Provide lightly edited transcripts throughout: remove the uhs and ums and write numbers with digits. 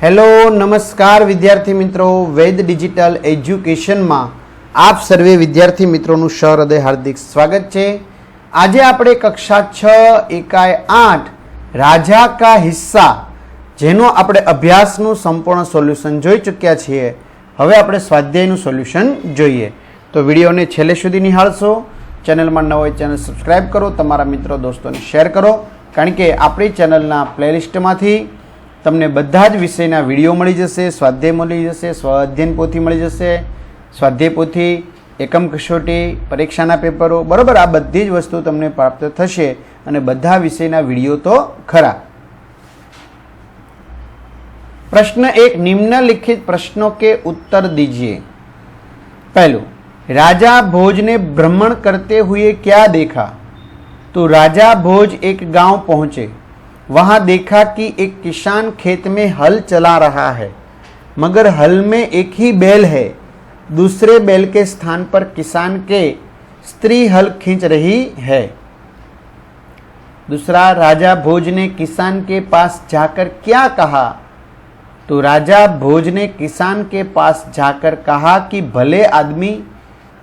Hello नमस्कार विद्यार्थी मित्रों, वेद डिजिटल एज्युकेशन में आप सर्वे विद्यार्थी मित्रों सहृदय हार्दिक स्वागत है। आज आपणे कक्षा 6 इकाई 8 राजा का हिस्सा जेनो आपणे अभ्यासनु संपूर्ण सोल्यूशन जोई चुक्या छीए। हवे आपणे स्वाध्यायनु सोल्यूशन जोईए। तो विडियोने छेल्ले सुधी निहाळशो। चेनल में नवो चेनल सब्सक्राइब करो, तमारा मित्रों दोस्तों ने शेर करो, कारण के आपणी चेनलना प्लेलिस्ट मांथी तमने बधा ज विषयना विडियो मळी जशे, स्वाध्याय मळी जशे, स्वाध्ययन पोथी मळी जशे, स्वाध्याय पोथी, एकम कसोटी, परीक्षाना पेपरो, बराबर आ बधी ज वस्तु तमने प्राप्त थशे अने बधा विषयना विडियो तो खरा। प्रश्न 1, निम्नलिखित प्रश्नों के उत्तर दीजिए। पहलू, राजा भोज ने भ्रमण करते हुए क्या देखा? तो राजा भोज एक गांव पहुंचे, वहां देखा कि एक किसान खेत में हल चला रहा है, मगर हल में एक ही बैल है। दूसरे बैल के स्थान पर किसान के स्त्री हल खींच रही है। दूसरा, राजा भोज ने किसान के पास जाकर क्या कहा? तो राजा भोज ने किसान के पास जाकर कहा कि भले आदमी,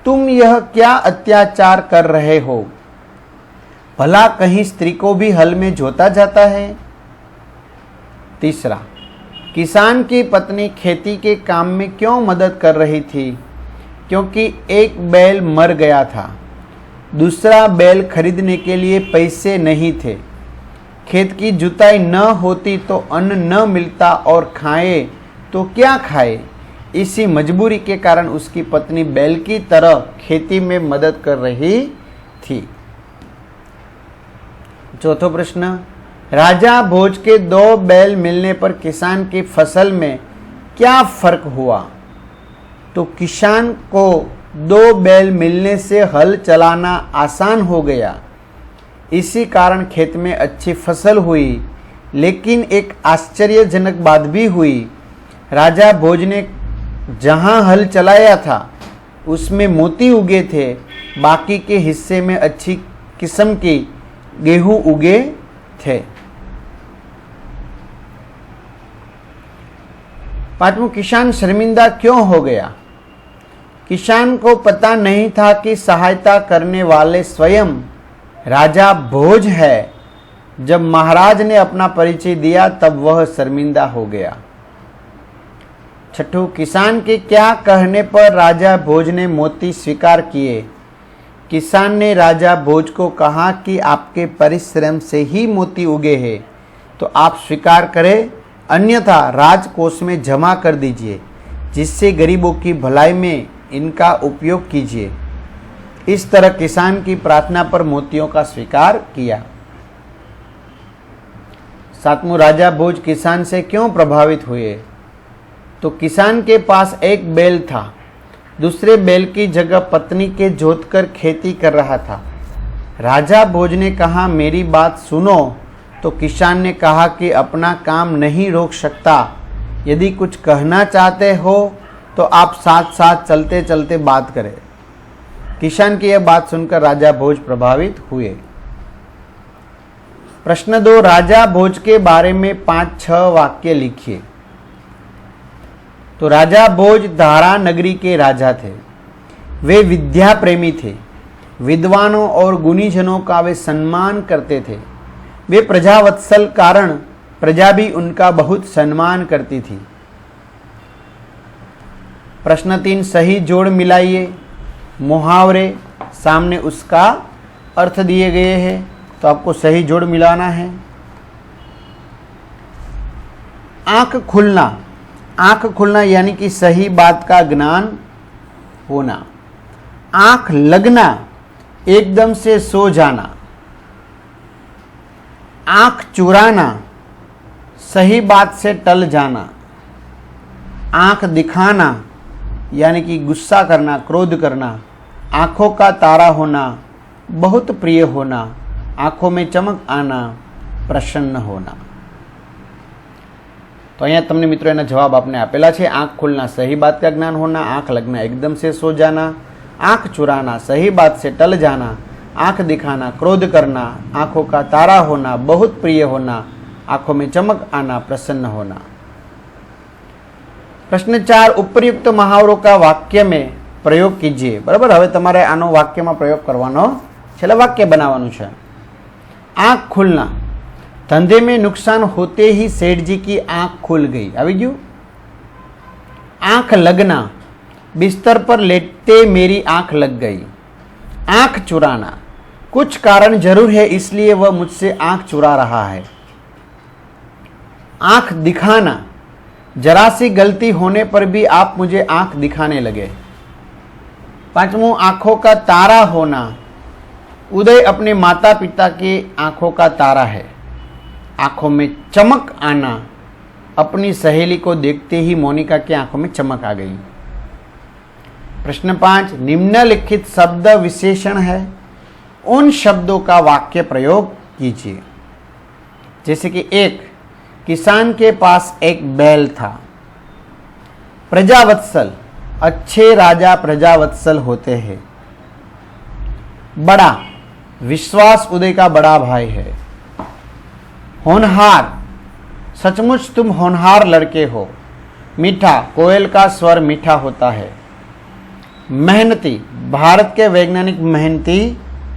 तुम यह क्या अत्याचार कर रहे हो? भला कहीं स्त्री को भी हल में जोता जाता है? तीसरा, किसान की पत्नी खेती के काम में क्यों मदद कर रही थी? क्योंकि एक बैल मर गया था, दूसरा बैल खरीदने के लिए पैसे नहीं थे। खेत की जुताई न होती तो अन्न न मिलता और खाए तो क्या खाए। इसी मजबूरी के कारण उसकी पत्नी बैल की तरह खेती में मदद कर रही थी। चौथा प्रश्न, राजा भोज के 2 बैल मिलने पर किसान की फसल में क्या फर्क हुआ? तो किसान को 2 बैल मिलने से हल चलाना आसान हो गया, इसी कारण खेत में अच्छी फसल हुई। लेकिन एक आश्चर्यजनक बात भी हुई। राजा भोज ने जहां हल चलाया था उसमें मोती उगे थे, बाकी के हिस्से में अच्छी किस्म की गेहूं उगे थे। 5वां, किसान शर्मिंदा क्यों हो गया? किसान को पता नहीं था कि सहायता करने वाले स्वयं राजा भोज है। जब महाराज ने अपना परिचय दिया तब वह शर्मिंदा हो गया। 6, किसान के क्या कहने पर राजा भोज ने मोती स्वीकार किए? किसान ने राजा भोज को कहा कि आपके परिश्रम से ही मोती उगे हैं, तो आप स्वीकार करें, अन्यथा राजकोष में जमा कर दीजिए, जिससे गरीबों की भलाई में इनका उपयोग कीजिए। इस तरह किसान की प्रार्थना पर मोतियों का स्वीकार किया। 7वां, राजा भोज किसान से क्यों प्रभावित हुए? तो किसान के पास एक बैल था, दूसरे बैल की जगह पत्नी के जोतकर खेती कर रहा था। राजा भोज ने कहा, मेरी बात सुनो। तो किसान ने कहा कि अपना काम नहीं रोक सकता। यदि कुछ कहना चाहते हो तो आप साथ साथ चलते चलते बात करें। किसान की यह बात सुनकर राजा भोज प्रभावित हुए। प्रश्न 2, राजा भोज के बारे में 5-6 वाक्य लिखिए। तो राजा भोज धारा नगरी के राजा थे। वे विद्या प्रेमी थे। विद्वानों और गुणीजनों का वे सम्मान करते थे। वे प्रजावत्सल कारण प्रजा भी उनका बहुत सम्मान करती थी। प्रश्न 3, सही जोड़ मिलाइए। मुहावरे सामने उसका अर्थ दिए गए हैं, तो आपको सही जोड़ मिलाना है। आंख खुलना, आंख खुलना यानी कि सही बात का ज्ञान होना। आंख लगना, एकदम से सो जाना। आंख चुराना, सही बात से टल जाना। आंख दिखाना यानी कि गुस्सा करना, क्रोध करना। आंखों का तारा होना, बहुत प्रिय होना। आंखों में चमक आना, प्रसन्न होना। तो अहींया तमने मित्रों एना जवाब आपने आपेला छे। आंख खुलना सही बात का ज्ञान होना, आंख लगना एकदम से सो जाना, आंख चुराना सही बात से टल जाना, आंख दिखाना क्रोध करना, आंखों का तारा होना बहुत प्रिय होना, आंखों में चमक आना प्रसन्न होना। प्रश्न 4, उपर्युक्त महावरों का वाक्य में प्रयोग कीजिए। बराबर, हवे तमारे आनो वाक्य में प्रयोग करवानो छे, એટલે वाक्य बनावानुं छे। आंख खुलना, धंधे में नुकसान होते ही सेठ जी की आंख खुल गई। આવી ગયું। आंख लगना, बिस्तर पर लेटते मेरी आंख लग गई। आंख चुराना, कुछ कारण जरूर है इसलिए वह मुझसे आंख चुरा रहा है। आंख दिखाना, जरा सी गलती होने पर भी आप मुझे आंख दिखाने लगे। 5वां, आंखों का तारा होना, उदय अपने माता पिता के आंखों का तारा है। आंखों में चमक आना, अपनी सहेली को देखते ही मोनिका की आंखों में चमक आ गई। प्रश्न 5, निम्नलिखित शब्द विशेषण है, उन शब्दों का वाक्य प्रयोग कीजिए। जैसे कि 1, किसान के पास एक बैल था। प्रजावत्सल, अच्छे राजा प्रजावत्सल होते हैं। बड़ा, विश्वास उदय का बड़ा भाई है। होनहार, सचमुच तुम होनहार लड़के हो। मीठा, कोयल का स्वर मीठा होता है। मेहनती, भारत के वैज्ञानिक मेहनती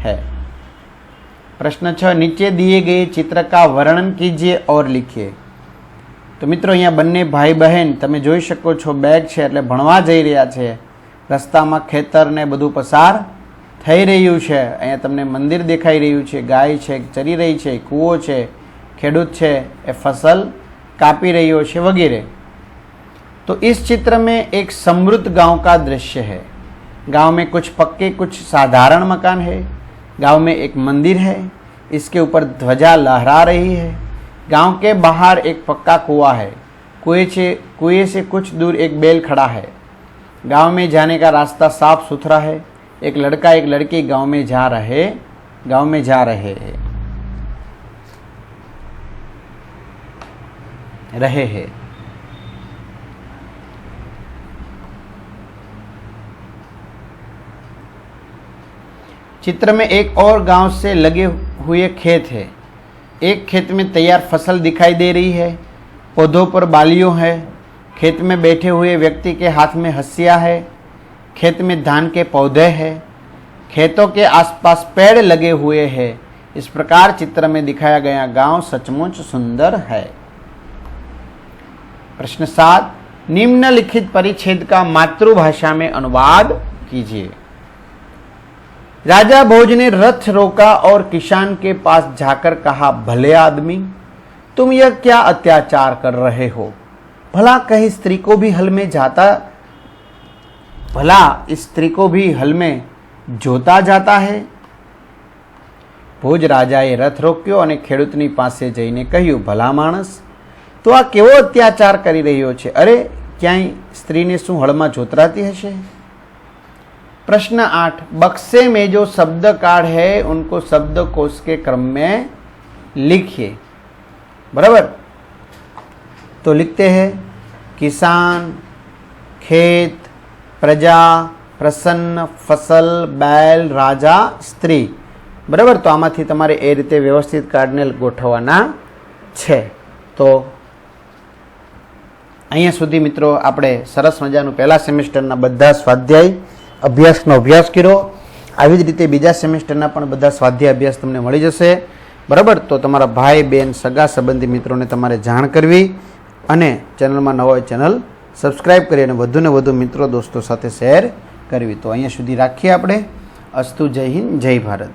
है। प्रश्न 6, नीचे दिए गए चित्र का वर्णन कीजिए और लिखिए। तो मित्रों, अहींया बंने भाई बहन तमे जोई शको छो, बेग छे एटले भणवा जई रह्या छे। रस्तामां खेतर ने बधुं पसार थई रह्युं छे। अहींया तमने मंदिर देखाई रह्युं छे, गाय छे चरी रही छे, कूवो छे, खेडूत छे ए फसल कापी रह्यो छे वगैरह। तो इस चित्र में एक समृद्ध गांव का दृश्य है। गांव में कुछ पक्के कुछ साधारण मकान है। गांव में एक मंदिर है, इसके ऊपर ध्वजा लहरा रही है। गांव के बाहर एक पक्का कुआं है। कुएं से कुछ दूर एक बैल खड़ा है। गांव में जाने का रास्ता साफ सुथरा है। एक लड़का एक लड़की गांव में जा रहे हैं। चित्र में एक और गांव से लगे हुए खेत है। एक खेत में तैयार फसल दिखाई दे रही है। पौधों पर बालियों है। खेत में बैठे हुए व्यक्ति के हाथ में हंसिया है। खेत में धान के पौधे हैं। खेतों के आसपास पेड़ लगे हुए हैं। इस प्रकार चित्र में दिखाया गया गांव सचमुच सुंदर है। प्रश्न 7, निम्नलिखित परिच्छेद का मातृभाषा में अनुवाद कीजिए। राजा भोज ने रथ रोका और किसान के पास जाकर कहा, भले आदमी, तुम यह क्या अत्याचार कर रहे हो? भला कहीं स्त्री को भी हल में जाता, भला इस स्त्री को भी हल में जोता जाता है? भोज राजाए रथ रोक्यो અને ખેડૂતની પાસે જઈને કહ્યું, ભલા માણસ, તો આ કેવો અત્યાચાર કરી રહ્યો છે? અરે, ક્યાંય સ્ત્રીને શું હળમાં જોતરાતી હશે? प्रश्न 8, बक्से में जो शब्द कार्ड है उनको शब्दकोश के क्रम में लिखिए। बराबर, तो लिखते हैं किसान, खेत, प्रजा, प्रसन्न, फसल, बैल, राजा, स्त्री। बराबर, तो आमांथी तमारे ए रीते व्यवस्थित कार्डने गोठववाना छे। तो अहींया सुधी मित्रों आपणे सरस मजानुं पहला सेमेस्टरना बधा स्वाध्याय अभ्यासनो अभ्यास कर्यो। આવી જ રીતે બીજા સેમેસ્ટરના પણ બધા સ્વાધ્યાય અભ્યાસ તમને મળી જશે। બરાબર, તો તમારા ભાઈ બહેન સગા સંબંધી મિત્રોને તમારે જાણ કરવી અને ચેનલમાં નવો હોય ચેનલ સબસ્ક્રાઈબ કરી અને વધુને વધુ મિત્રો દોસ્તો સાથે શેર કરવી। તો અહીંયા સુધી રાખીએ આપણે। અસ્તુ, જય હિન્દ, જય ભારત।